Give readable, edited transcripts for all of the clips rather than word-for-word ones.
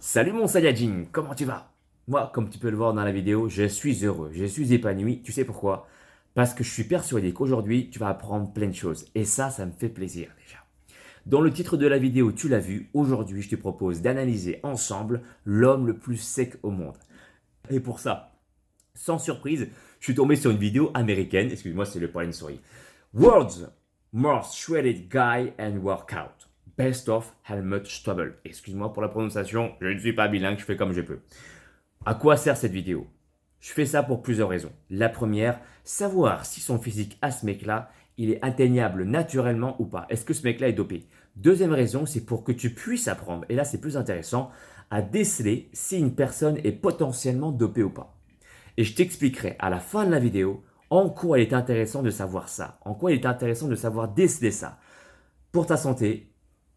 Salut mon Saiyajin, comment tu vas? Moi, comme tu peux le voir dans la vidéo, je suis heureux, je suis épanoui. Tu sais pourquoi? Parce que je suis persuadé qu'aujourd'hui, tu vas apprendre plein de choses. Et ça me fait plaisir déjà. Dans le titre de la vidéo, tu l'as vu, aujourd'hui, je te propose d'analyser ensemble l'homme le plus sec au monde. Et pour ça, sans surprise, je suis tombé sur une vidéo américaine. Excuse-moi, c'est le poil de souris. World's most shredded guy and workout. Best of Helmut Stubble. Excuse-moi pour la prononciation, je ne suis pas bilingue, je fais comme je peux. À quoi sert cette vidéo? Je fais ça pour plusieurs raisons. La première, savoir si son physique à ce mec-là, il est atteignable naturellement ou pas. Est-ce que ce mec-là est dopé? Deuxième raison, c'est pour que tu puisses apprendre, et là c'est plus intéressant, à déceler si une personne est potentiellement dopée ou pas. Et je t'expliquerai à la fin de la vidéo en quoi il est intéressant de savoir ça, en quoi il est intéressant de savoir déceler ça, pour ta santé,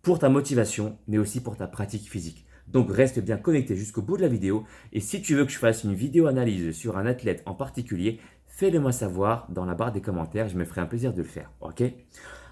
pour ta motivation, mais aussi pour ta pratique physique. Donc reste bien connecté jusqu'au bout de la vidéo et si tu veux que je fasse une vidéo analyse sur un athlète en particulier, fais-le moi savoir dans la barre des commentaires, je me ferai un plaisir de le faire, ok?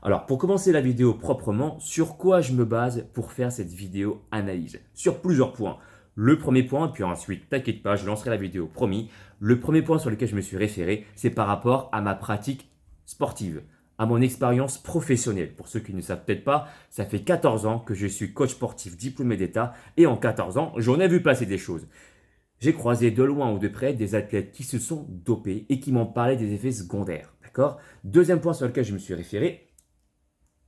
Alors pour commencer la vidéo proprement, sur quoi je me base pour faire cette vidéo analyse? Sur plusieurs points. Le premier point, puis ensuite, t'inquiète pas, je lancerai la vidéo, promis. Le premier point sur lequel je me suis référé, c'est par rapport à ma pratique sportive, à mon expérience professionnelle. Pour ceux qui ne savent peut-être pas, ça fait 14 ans que je suis coach sportif diplômé d'État et en 14 ans, j'en ai vu passer des choses. J'ai croisé de loin ou de près des athlètes qui se sont dopés et qui m'ont parlé des effets secondaires. D'accord? Deuxième point sur lequel je me suis référé,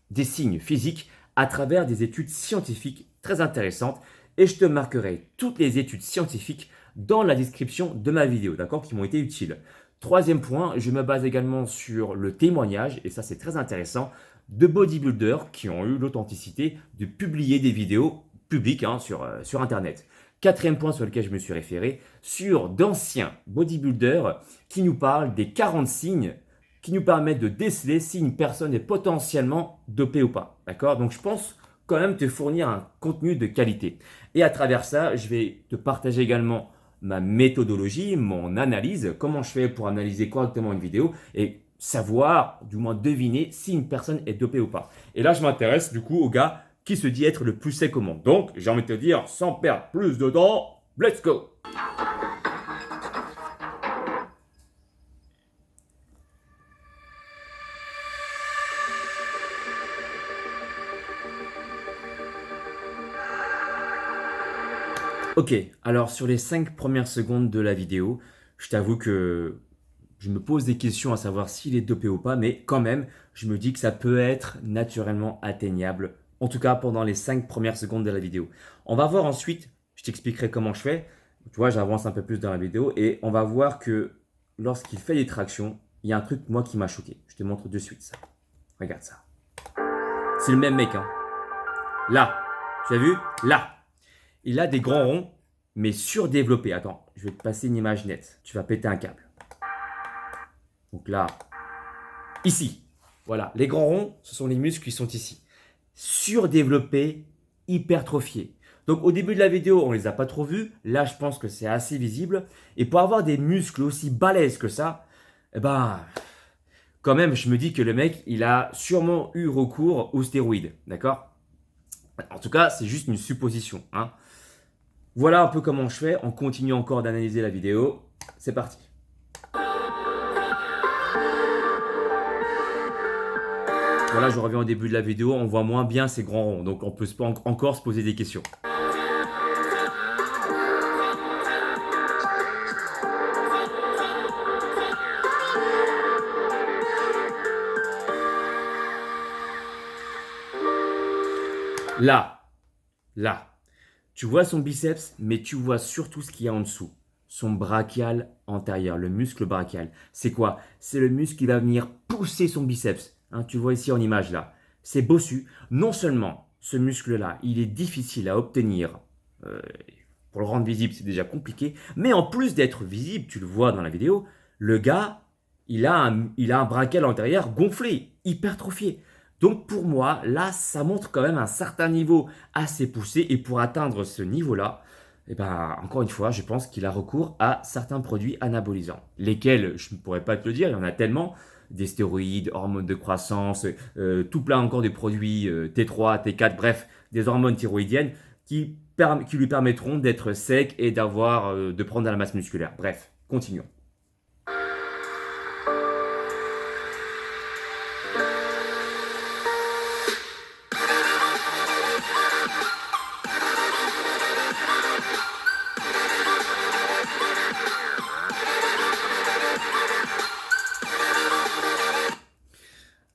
des signes physiques à travers des études scientifiques très intéressantes et je te marquerai toutes les études scientifiques dans la description de ma vidéo, d'accord, qui m'ont été utiles. Troisième point, je me base également sur le témoignage, et ça c'est très intéressant, de bodybuilders qui ont eu l'authenticité de publier des vidéos publiques sur Internet. Quatrième point sur lequel je me suis référé, sur d'anciens bodybuilders qui nous parlent des 40 signes qui nous permettent de déceler si une personne est potentiellement dopée ou pas. D'accord? Donc je pense quand même te fournir un contenu de qualité. Et à travers ça, je vais te partager également ma méthodologie, mon analyse, comment je fais pour analyser correctement une vidéo et savoir, du moins deviner si une personne est dopée ou pas. Et là, je m'intéresse du coup au gars qui se dit être le plus sec au monde. Donc, j'ai envie de te dire, sans perdre plus de temps, let's go! Ok, alors sur les 5 premières secondes de la vidéo, je t'avoue que je me pose des questions à savoir s'il est dopé ou pas, mais quand même, je me dis que ça peut être naturellement atteignable, en tout cas pendant les 5 premières secondes de la vidéo. On va voir ensuite, je t'expliquerai comment je fais. Tu vois, j'avance un peu plus dans la vidéo et on va voir que lorsqu'il fait des tractions, il y a un truc moi qui m'a choqué. Je te montre de suite ça. Regarde ça. C'est le même mec, hein. Là, tu as vu? Là. Il a des grands ronds, mais surdéveloppés. Attends, je vais te passer une image nette. Tu vas péter un câble. Donc là, ici. Voilà, les grands ronds, ce sont les muscles qui sont ici. Surdéveloppés, hypertrophiés. Donc au début de la vidéo, on ne les a pas trop vus. Là, je pense que c'est assez visible. Et pour avoir des muscles aussi balèzes que ça, eh ben, quand même, je me dis que le mec, il a sûrement eu recours aux stéroïdes. D'accord? En tout cas, c'est juste une supposition, hein. Voilà un peu comment je fais. On continue encore d'analyser la vidéo. C'est parti. Voilà, je reviens au début de la vidéo. On voit moins bien ces grands ronds. Donc on peut encore se poser des questions. Là, là, tu vois son biceps, mais tu vois surtout ce qu'il y a en dessous. Son brachial antérieur, le muscle brachial. C'est quoi? C'est le muscle qui va venir pousser son biceps. Hein, tu vois ici en image là. C'est bossu. Non seulement ce muscle-là, il est difficile à obtenir. euh, pour le rendre visible, c'est déjà compliqué. Mais en plus d'être visible, tu le vois dans la vidéo, le gars, il a un brachial antérieur gonflé, hypertrophié. Donc pour moi, là, ça montre quand même un certain niveau assez poussé. Et pour atteindre ce niveau-là, eh ben, encore une fois, je pense qu'il a recours à certains produits anabolisants. Lesquels, je ne pourrais pas te le dire, il y en a tellement. Des stéroïdes, hormones de croissance, tout plein encore de produits T3, T4, bref, des hormones thyroïdiennes qui qui lui permettront d'être sec et de prendre de la masse musculaire. Bref, continuons.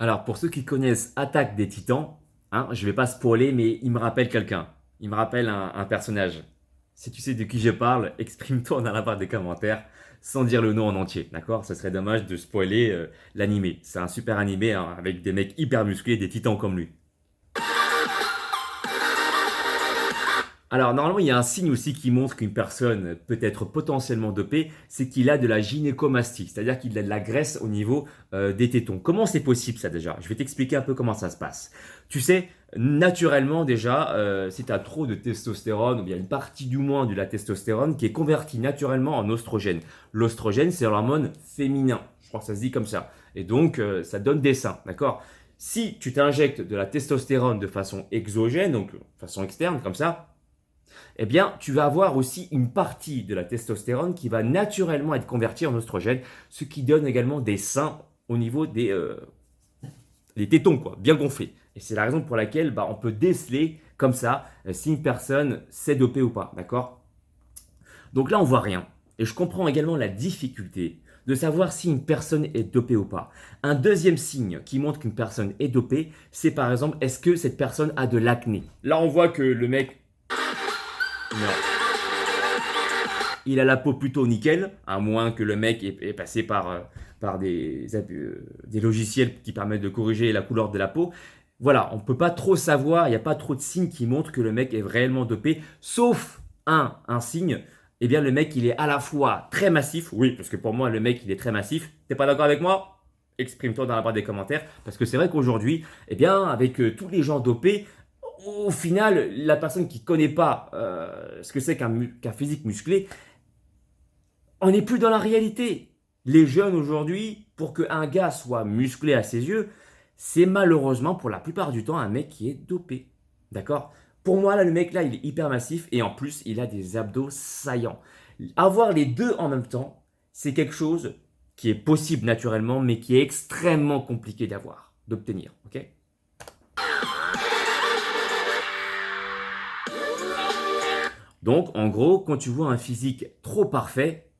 Alors, pour ceux qui connaissent Attaque des Titans, hein, je ne vais pas spoiler, mais il me rappelle quelqu'un. Il me rappelle un personnage. Si tu sais de qui je parle, exprime-toi dans la barre des commentaires sans dire le nom en entier, d'accord? Ce serait dommage de spoiler l'animé. C'est un super animé hein, avec des mecs hyper musclés, des titans comme lui. Alors, normalement, il y a un signe aussi qui montre qu'une personne peut être potentiellement dopée, c'est qu'il a de la gynécomastie, c'est-à-dire qu'il a de la graisse au niveau des tétons. Comment c'est possible ça déjà? Je vais t'expliquer un peu comment ça se passe. Tu sais, naturellement déjà, si tu as trop de testostérone, ou bien une partie du moins de la testostérone qui est convertie naturellement en oestrogène. L'oestrogène, c'est l'hormone féminin, je crois que ça se dit comme ça. Et donc, ça donne des seins, d'accord? Si tu t'injectes de la testostérone de façon exogène, donc de façon externe, comme ça, eh bien, tu vas avoir aussi une partie de la testostérone qui va naturellement être convertie en oestrogène, ce qui donne également des seins au niveau des tétons, quoi, bien gonflés. Et c'est la raison pour laquelle on peut déceler comme ça si une personne s'est dopée ou pas, d'accord? Donc là, on voit rien. Et je comprends également la difficulté de savoir si une personne est dopée ou pas. Un deuxième signe qui montre qu'une personne est dopée, c'est par exemple, est-ce que cette personne a de l'acné? Là, on voit que le mec... Non. Il a la peau plutôt nickel, à moins que le mec est passé par des logiciels qui permettent de corriger la couleur de la peau. Voilà, on ne peut pas trop savoir, il n'y a pas trop de signes qui montrent que le mec est réellement dopé, sauf un signe, eh bien le mec il est à la fois très massif, oui, parce que pour moi le mec il est très massif. T'es pas d'accord avec moi? Exprime-toi dans la barre des commentaires, parce que c'est vrai qu'aujourd'hui, eh bien avec tous les gens dopés, au final, la personne qui ne connaît pas ce que c'est qu'un physique musclé, on n'est plus dans la réalité. Les jeunes aujourd'hui, pour qu'un gars soit musclé à ses yeux, c'est malheureusement pour la plupart du temps un mec qui est dopé. D'accord? Pour moi, là, le mec là, il est hyper massif et en plus, il a des abdos saillants. Avoir les deux en même temps, c'est quelque chose qui est possible naturellement, mais qui est extrêmement compliqué d'obtenir. Ok? Donc, en gros, quand tu vois un physique trop parfait,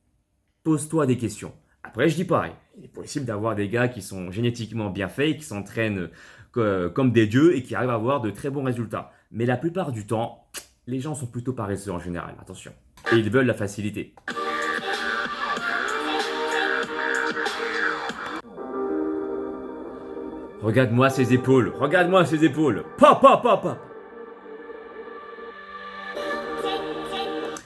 pose-toi des questions. Après, je dis pareil, il est possible d'avoir des gars qui sont génétiquement bien faits, et qui s'entraînent comme des dieux et qui arrivent à avoir de très bons résultats. Mais la plupart du temps, les gens sont plutôt paresseux en général, attention. Et ils veulent la facilité. Regarde-moi ses épaules, regarde-moi ses épaules. Pop, pop, pop, pop.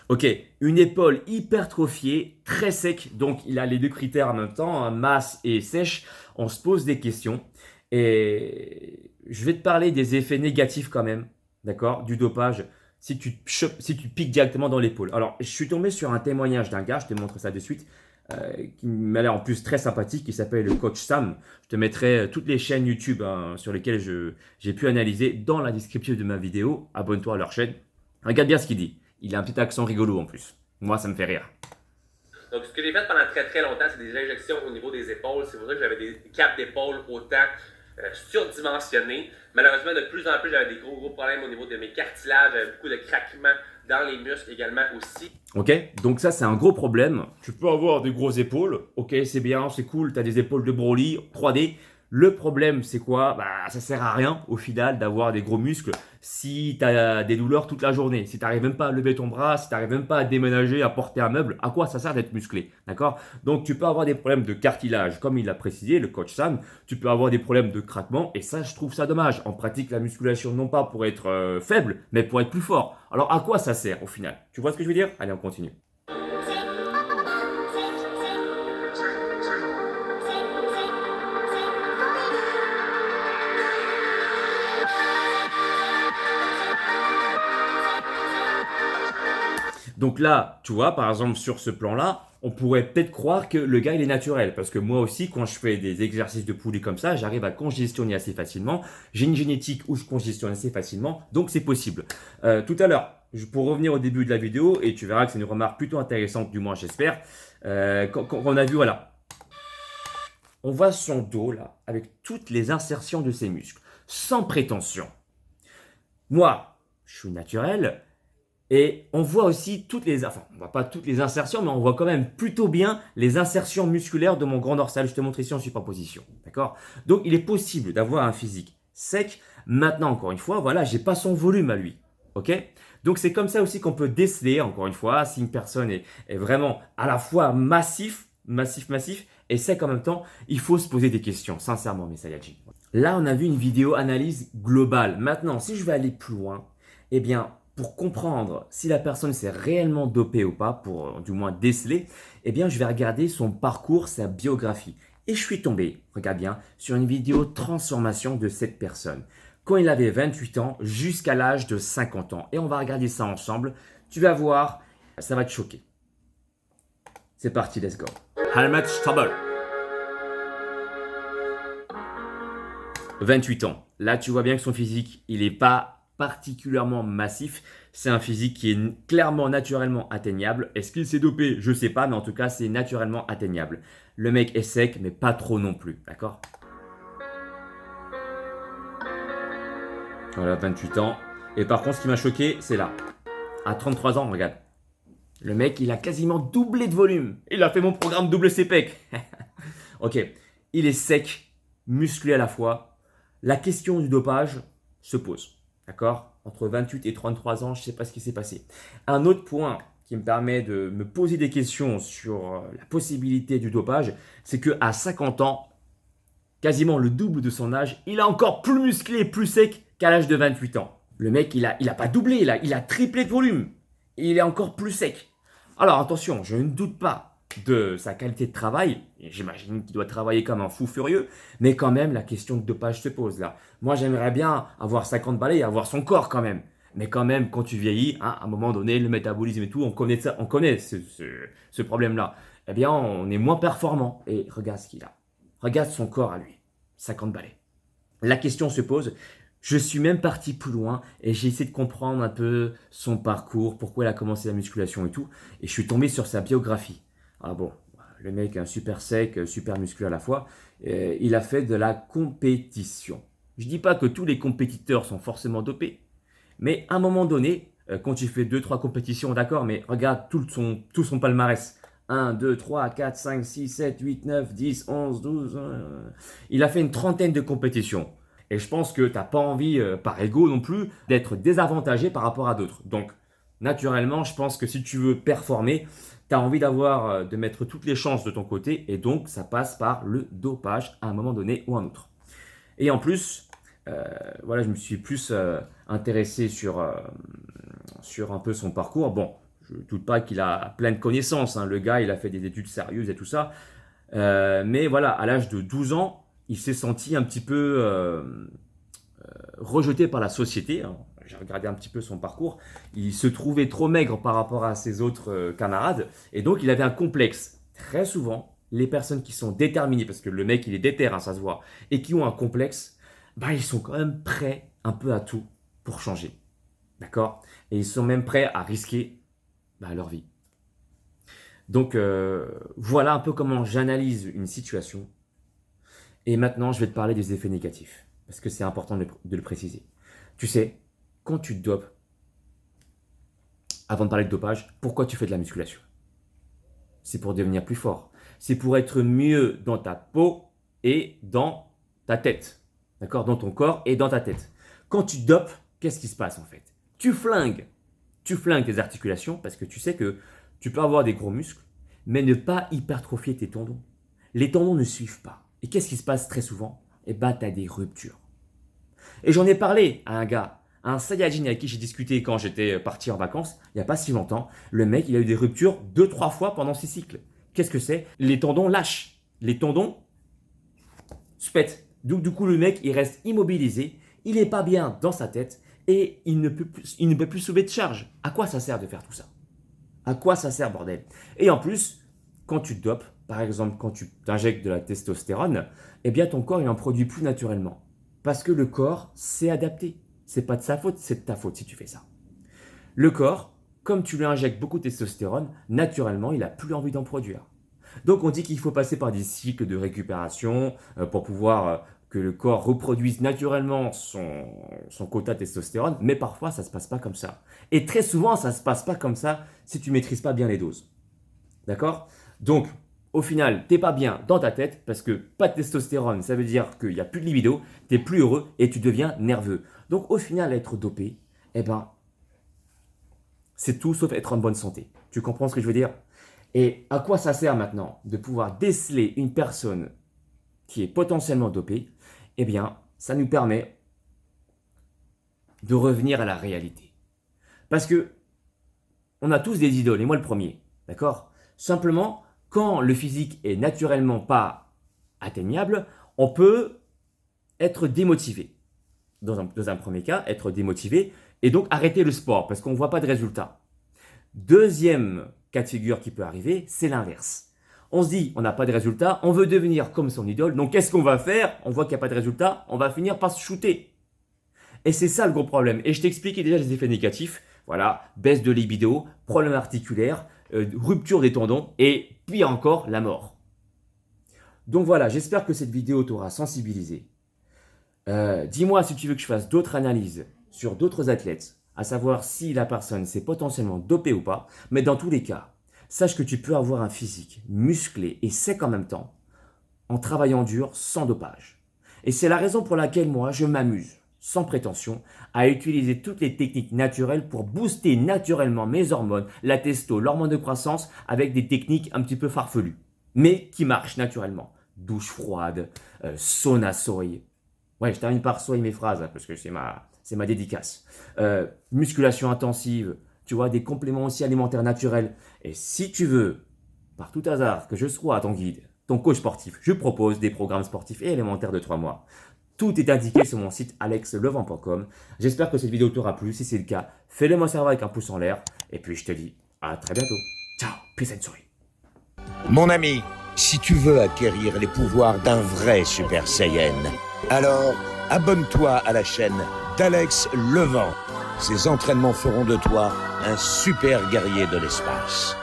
Ok, une épaule hypertrophiée, très sec, donc il a les deux critères en même temps, hein, masse et sèche. On se pose des questions et je vais te parler des effets négatifs quand même, d'accord, du dopage si tu piques directement dans l'épaule. Alors, je suis tombé sur un témoignage d'un gars, je te montre ça de suite, qui m'a l'air en plus très sympathique, qui s'appelle le coach Sam. Je te mettrai toutes les chaînes YouTube hein, sur lesquelles j'ai pu analyser dans la description de ma vidéo. Abonne-toi à leur chaîne. Regarde bien ce qu'il dit. Il a un petit accent rigolo en plus. Moi, ça me fait rire. Donc, ce que j'ai fait pendant très très longtemps, c'est des injections au niveau des épaules. C'est pour ça que j'avais des capes d'épaule autant surdimensionnées. Malheureusement, de plus en plus, j'avais des gros problèmes au niveau de mes cartilages. J'avais beaucoup de craquements dans les muscles également aussi. Ok, donc ça, c'est un gros problème. Tu peux avoir des grosses épaules. Ok, c'est bien, c'est cool. Tu as des épaules de Broly 3D. Le problème, c'est quoi? Ça sert à rien au final d'avoir des gros muscles si tu as des douleurs toute la journée. Si tu n'arrives même pas à lever ton bras, si tu n'arrives même pas à déménager, à porter un meuble, à quoi ça sert d'être musclé? D'accord? Donc tu peux avoir des problèmes de cartilage, comme il l'a précisé, le coach Sam. Tu peux avoir des problèmes de craquement et ça, je trouve ça dommage. On pratique la musculation non pas pour être faible, mais pour être plus fort. Alors à quoi ça sert au final? Tu vois ce que je veux dire? Allez, on continue. Donc là, tu vois, par exemple, sur ce plan-là, on pourrait peut-être croire que le gars, il est naturel. Parce que moi aussi, quand je fais des exercices de poulie comme ça, j'arrive à congestionner assez facilement. J'ai une génétique où je congestionne assez facilement, donc c'est possible. Tout à l'heure, pour revenir au début de la vidéo, et tu verras que c'est une remarque plutôt intéressante, du moins j'espère, quand on a vu, voilà, on voit son dos là, avec toutes les insertions de ses muscles, sans prétention. Moi, je suis naturel, et on voit aussi enfin, on voit pas toutes les insertions, mais on voit quand même plutôt bien les insertions musculaires de mon grand dorsal. Je te montre ici en superposition, d'accord? Donc, il est possible d'avoir un physique sec. Maintenant, encore une fois, voilà, j'ai pas son volume à lui, ok? Donc, c'est comme ça aussi qu'on peut déceler, encore une fois, si une personne est vraiment à la fois massif, et sec en même temps. Il faut se poser des questions, sincèrement, mes Saiyajin. Là, on a vu une vidéo analyse globale. Maintenant, si je vais aller plus loin, eh bien, pour comprendre si la personne s'est réellement dopée ou pas, pour du moins déceler, eh bien, je vais regarder son parcours, sa biographie. Et je suis tombé, regarde bien, sur une vidéo transformation de cette personne, quand il avait 28 ans jusqu'à l'âge de 50 ans. Et on va regarder ça ensemble. Tu vas voir, ça va te choquer. C'est parti, let's go. Helmet Stubble. 28 ans. Là, tu vois bien que son physique, il n'est pas particulièrement massif. C'est un physique qui est clairement naturellement atteignable. Est-ce qu'il s'est dopé? Je ne sais pas, mais en tout cas, c'est naturellement atteignable. Le mec est sec, mais pas trop non plus, d'accord? Voilà, 28 ans. Et par contre, ce qui m'a choqué, c'est là. À 33 ans, regarde. Le mec, il a quasiment doublé de volume. Il a fait mon programme double CPEC. Ok, il est sec, musclé à la fois. La question du dopage se pose. D'accord? Entre 28 et 33 ans, je ne sais pas ce qui s'est passé. Un autre point qui me permet de me poser des questions sur la possibilité du dopage, c'est qu'à 50 ans, quasiment le double de son âge, il est encore plus musclé et plus sec qu'à l'âge de 28 ans. Le mec, il a pas doublé, il a triplé de volume. Et il est encore plus sec. Alors attention, je ne doute pas de sa qualité de travail. J'imagine qu'il doit travailler comme un fou furieux. Mais quand même, la question de dopage se pose là. Moi, j'aimerais bien avoir 50 balais et avoir son corps quand même. Mais quand même, quand tu vieillis, hein, à un moment donné, le métabolisme et tout, on connaît ça, on connaît ce problème-là. Eh bien, on est moins performant. Et regarde ce qu'il a. Regarde son corps à lui. 50 balais. La question se pose. Je suis même parti plus loin et j'ai essayé de comprendre un peu son parcours, pourquoi il a commencé la musculation et tout. Et je suis tombé sur sa biographie. Ah bon, le mec est un super sec, super musclé à la fois. Il a fait de la compétition. Je dis pas que tous les compétiteurs sont forcément dopés, mais à un moment donné, quand tu fais 2-3 compétitions, d'accord, mais regarde tout son palmarès. 1, 2, 3, 4, 5, 6, 7, 8, 9, 10, 11, 12. Il a fait une trentaine de compétitions. Et je pense que tu n'as pas envie, par ego non plus, d'être désavantagé par rapport à d'autres. Donc, naturellement, je pense que si tu veux performer, tu as envie de mettre toutes les chances de ton côté. Et donc, ça passe par le dopage à un moment donné ou un autre. Et en plus, voilà, je me suis plus intéressé sur un peu son parcours. Bon, je ne doute pas qu'il a plein de connaissances, hein. Le gars, il a fait des études sérieuses et tout ça. Mais voilà, à l'âge de 12 ans, il s'est senti un petit peu rejeté par la société. J'ai regardé un petit peu son parcours. Il se trouvait trop maigre par rapport à ses autres camarades. Et donc, il avait un complexe. Très souvent, les personnes qui sont déterminées, parce que le mec, il est déter, hein, ça se voit, et qui ont un complexe, bah, ils sont quand même prêts un peu à tout pour changer. D'accord? Et ils sont même prêts à risquer leur vie. Donc, voilà un peu comment j'analyse une situation. Et maintenant, je vais te parler des effets négatifs, parce que c'est important de le préciser. Tu sais, quand tu te dopes, avant de parler de dopage, pourquoi tu fais de la musculation? C'est pour devenir plus fort. C'est pour être mieux dans ta peau et dans ta tête. D'accord? Dans ton corps et dans ta tête. Quand tu dopes, qu'est-ce qui se passe en fait? Tu flingues tes articulations, parce que tu sais que tu peux avoir des gros muscles, mais ne pas hypertrophier tes tendons. Les tendons ne suivent pas. Et qu'est-ce qui se passe très souvent? Eh ben, tu as des ruptures. Et j'en ai parlé à un gars, à un Saiyajin avec qui j'ai discuté quand j'étais parti en vacances, il n'y a pas si longtemps. Le mec, il a eu des ruptures 2-3 fois pendant ses cycles. Qu'est-ce que c'est? Les tendons lâchent. Les tendons se pètent. Donc, du coup, le mec, il reste immobilisé. Il n'est pas bien dans sa tête et il ne peut plus soulever de charge. À quoi ça sert de faire tout ça? À quoi ça sert, bordel? Et en plus, quand tu te dopes, par exemple, quand tu t'injectes de la testostérone, eh bien ton corps il en produit plus naturellement. Parce que le corps s'est adapté. C'est pas de sa faute, c'est de ta faute si tu fais ça. le corps, comme tu lui injectes beaucoup de testostérone, naturellement, il n'a plus envie d'en produire. Donc on dit qu'il faut passer par des cycles de récupération pour pouvoir que le corps reproduise naturellement son quota de testostérone, mais parfois ça ne se passe pas comme ça. Et très souvent ça ne se passe pas comme ça si tu ne maîtrises pas bien les doses. D'accord? Donc au final, tu n'es pas bien dans ta tête parce que pas de testostérone, ça veut dire qu'il n'y a plus de libido, tu n'es plus heureux et tu deviens nerveux. Donc au final, être dopé, eh ben, c'est tout sauf être en bonne santé. Tu comprends ce que je veux dire? Et à quoi ça sert maintenant de pouvoir déceler une personne qui est potentiellement dopée? Eh bien, ça nous permet de revenir à la réalité. Parce que on a tous des idoles, et moi le premier, d'accord? Simplement, quand le physique est naturellement pas atteignable, on peut être démotivé. Dans un premier cas, être démotivé et donc arrêter le sport parce qu'on ne voit pas de résultat. Deuxième cas de figure qui peut arriver, c'est l'inverse. On se dit, on n'a pas de résultat, on veut devenir comme son idole, donc qu'est-ce qu'on va faire? On voit qu'il n'y a pas de résultat, on va finir par se shooter. Et c'est ça le gros problème. Et je t'expliquais déjà les effets négatifs. Voilà, baisse de libido, problème articulaire, rupture des tendons et pire encore, la mort. Donc voilà, j'espère que cette vidéo t'aura sensibilisé. Dis-moi si tu veux que je fasse d'autres analyses sur d'autres athlètes, à savoir si la personne s'est potentiellement dopée ou pas. Mais dans tous les cas, sache que tu peux avoir un physique musclé et sec en même temps, en travaillant dur sans dopage. Et c'est la raison pour laquelle moi, je m'amuse, sans prétention, à utiliser toutes les techniques naturelles pour booster naturellement mes hormones, la testo, l'hormone de croissance, avec des techniques un petit peu farfelues, mais qui marchent naturellement. Douche froide, sauna soy. Ouais, je termine par soy mes phrases, parce que c'est ma dédicace. Musculation intensive, tu vois, des compléments aussi alimentaires naturels. Et si tu veux, par tout hasard, que je sois ton guide, ton coach sportif, je propose des programmes sportifs et élémentaires de 3 mois. Tout est indiqué sur mon site alexlevent.com. J'espère que cette vidéo t'aura plu. Si c'est le cas, fais-le moi savoir avec un pouce en l'air. Et puis je te dis à très bientôt. Ciao, peace and sorry. Mon ami, si tu veux acquérir les pouvoirs d'un vrai Super Saiyan, alors abonne-toi à la chaîne d'Alex Levent. Ces entraînements feront de toi un super guerrier de l'espace.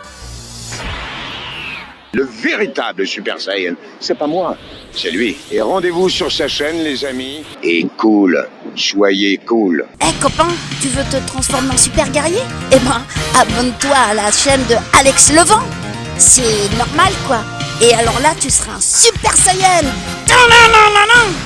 Le véritable Super Saiyan, c'est pas moi, c'est lui. Et rendez-vous sur sa chaîne, les amis. Et cool, soyez cool. Eh copain, tu veux te transformer en super guerrier? Eh ben, abonne-toi à la chaîne de Alex Levent. C'est normal quoi. Et alors là, tu seras un Super Saiyan. Non, non, non, non, non.